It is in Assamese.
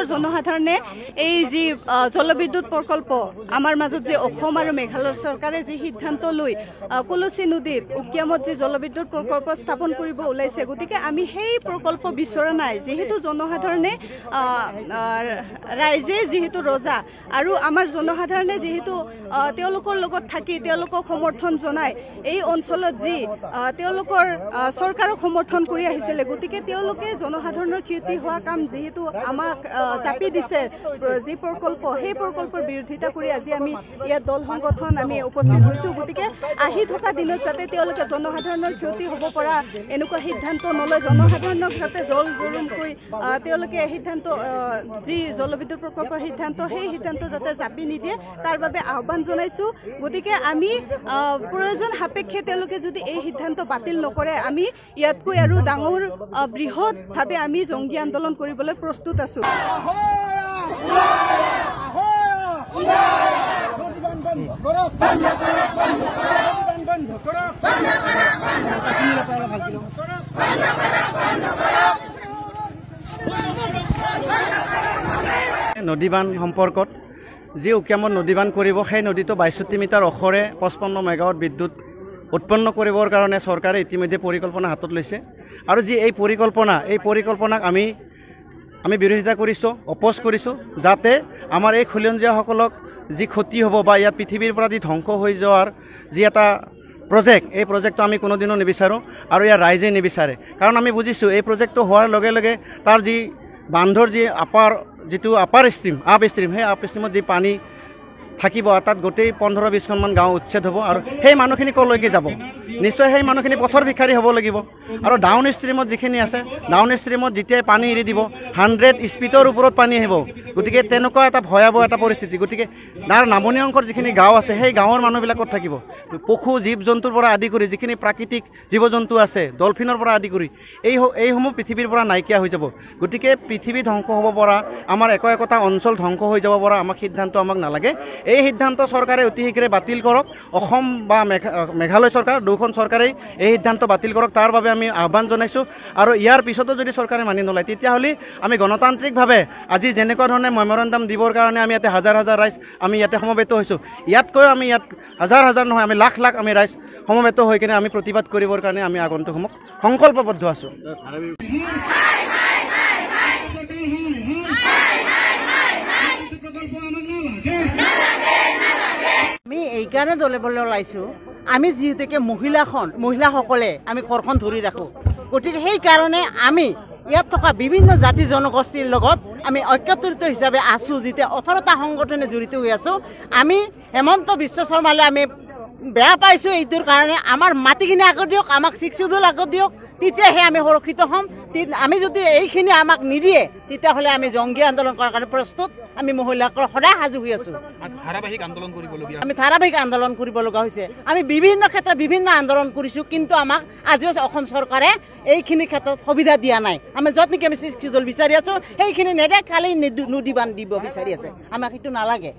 অঞ্চলৰ জনসাধাৰণে এই যি জলবিদ্যুৎ প্ৰকল্প আমাৰ মাজত যে অসম আৰু মেঘালয় চৰকাৰে যি সিদ্ধান্ত লৈ কলচি নদীত উকিয়ামত যি জলবিদ্যুৎ প্ৰকল্প স্থাপন কৰিব ওলাইছে গতিকে আমি সেই প্ৰকল্প বিচৰা নাই যেহেতু জনসাধাৰণে ৰাইজে যেহেতু ৰজা আৰু আমাৰ জনসাধাৰণে যেহেতু তেওঁলোকৰ লগত থাকি তেওঁলোকক সমৰ্থন জনায় এই অঞ্চলত যি তেওঁলোকৰ চৰকাৰক সমৰ্থন কৰি আহিছিলে গতিকে তেওঁলোকে জনসাধাৰণৰ ক্ষতি হোৱা কাম যেহেতু আমাক চাপি দিছে যি প্ৰকল্প সেই প্ৰকল্পৰ বিৰোধিতা কৰি আজি আমি ইয়াত দল সংগঠন আমি উপস্থিত হৈছোঁ গতিকে আহি থকা দিনত যাতে তেওঁলোকে জনসাধাৰণৰ ক্ষতি হ'ব পৰা এনেকুৱা সিদ্ধান্ত নলয় জনসাধাৰণক যাতে জল জুলুমকৈ তেওঁলোকে সিদ্ধান্ত যি জলবিদ্যুৎ প্ৰকল্পৰ সিদ্ধান্ত সেই সিদ্ধান্ত যাতে চাপি নিদিয়ে তাৰ বাবে আহ্বান জনাইছোঁ গতিকে আমি প্ৰয়োজন সাপেক্ষে তেওঁলোকে যদি এই সিদ্ধান্ত বাতিল নকৰে আমি ইয়াতকৈ আৰু ডাঙৰ বৃহৎভাৱে আমি জংগী আন্দোলন কৰিবলৈ প্ৰস্তুত আছোঁ নদীবান সম্পৰ্কত যি উকিয়ামত নদীবান কৰিব সেই নদীটো ৬২ মিটাৰ ওখৰে ৫৫ মেগাৱাট বিদ্যুৎ উৎপন্ন কৰিবৰ কাৰণে চৰকাৰে ইতিমধ্যে পৰিকল্পনা হাতত লৈছে আৰু যি এই পৰিকল্পনাক আমি বিৰোধিতা কৰিছোঁ অপোজ কৰিছোঁ যাতে আমাৰ এই খিলঞ্জীয়াসকলক যি ক্ষতি হ'ব বা ইয়াত পৃথিৱীৰ পৰা যি ধ্বংস হৈ যোৱাৰ যি এটা প্ৰজেক্ট এই প্ৰজেক্টটো আমি কোনোদিনো নিবিচাৰোঁ আৰু ইয়াৰ ৰাইজে নিবিচাৰে কাৰণ আমি বুজিছোঁ এই প্ৰজেক্টটো হোৱাৰ লগে লগে তাৰ যি বান্ধৰ যি যিটো আপ ষ্ট্ৰীম সেই আপ ষ্ট্ৰীমত যি পানী থাকিব তাত গোটেই ১৫-২০খনমান গাঁও উচ্ছেদ হ'ব আৰু সেই মানুহখিনি কলৈকে যাব নিশ্চয় সেই মানুহখিনি পথৰ ভিক্ষাৰী হ'ব লাগিব আৰু ডাউন ষ্ট্ৰীমত যিখিনি আছে ডাউন ষ্ট্ৰীমত যেতিয়াই পানী এৰি দিব 100 স্পীডৰ ওপৰত পানী আহিব গতিকে তেনেকুৱা এটা ভয়াৱহ এটা পৰিস্থিতি গতিকে তাৰ নামনি অংশৰ যিখিনি গাঁও আছে সেই গাঁৱৰ মানুহবিলাকত থাকিব পশু জীৱ জন্তুৰ পৰা আদি কৰি যিখিনি প্ৰাকৃতিক জীৱ জন্তু আছে ডলফিনৰ পৰা আদি কৰি এইসমূহ পৃথিৱীৰ পৰা নাইকিয়া হৈ যাব গতিকে পৃথিৱী ধ্বংস হ'ব পৰা আমাৰ একোটা অঞ্চল ধ্বংস হৈ যাব পৰা আমাক সিদ্ধান্ত আমাক নালাগে এই সিদ্ধান্ত চৰকাৰে অতি শীঘ্ৰে বাতিল কৰক অসম বা মেঘালয় চৰকাৰ দুখন চৰকাৰেই এই সিদ্ধান্ত বাতিল কৰক তাৰ বাবে আমি আহ্বান জনাইছোঁ আৰু ইয়াৰ পিছতো যদি চৰকাৰে মানি নলয় তেতিয়াহ'লে আমি গণতান্ত্ৰিকভাৱে আজি যেনেকুৱা ধৰণে মেমৰেণ্ডাম দিবৰ কাৰণে আমি ইয়াতে হাজাৰ ৰাইজ আমি ইয়াতে সমবেত হৈছোঁ ইয়াতকৈ আমি ইয়াত হাজাৰ নহয় আমি লাখ আমি ৰাইজ সমবেত হৈ কিনে আমি প্ৰতিবাদ কৰিবৰ কাৰণে আমি আগন্তুক সময়ত সংকল্পবদ্ধ আছোঁ আমি এইকাৰণে দলিবলৈ ওলাইছোঁ আমি যিহেতুকে মহিলাসকলে আমি ঘৰখন ধৰি ৰাখোঁ গতিকে সেইকাৰণে আমি ইয়াত থকা বিভিন্ন জাতি জনগোষ্ঠীৰ লগত আমি ঐক্যত্ৰিত হিচাপে আছোঁ যেতিয়া 18টা সংগঠনে জড়িত হৈ আছোঁ আমি হেমন্ত বিশ্ব শৰ্মালৈ আমি বেয়া পাইছোঁ এইটোৰ কাৰণে আমাৰ মাটিখিনি আগত দিয়ক আমাক শিক্ষুদল আগত দিয়ক তেতিয়াহে আমি সুৰক্ষিত হ'ম আমি যদি এইখিনি আমাক নিদিয়ে তেতিয়াহ'লে আমি জংগী আন্দোলন কৰাৰ কাৰণে প্ৰস্তুত আমি মহিলাসকল সদায় সাজু হৈ আছোঁ আমি ধাৰাবাহিক আন্দোলন কৰিব লগা হৈছে আমি বিভিন্ন ক্ষেত্ৰত বিভিন্ন আন্দোলন কৰিছোঁ কিন্তু আমাক আজিও অসম চৰকাৰে এইখিনি ক্ষেত্ৰত সুবিধা দিয়া নাই আমি য'ত নেকি আমি শিক্ষুদল বিচাৰি আছোঁ সেইখিনি নেদে খালি নদী বান্ধ দিব বিচাৰি আছে আমাক সেইটো নালাগে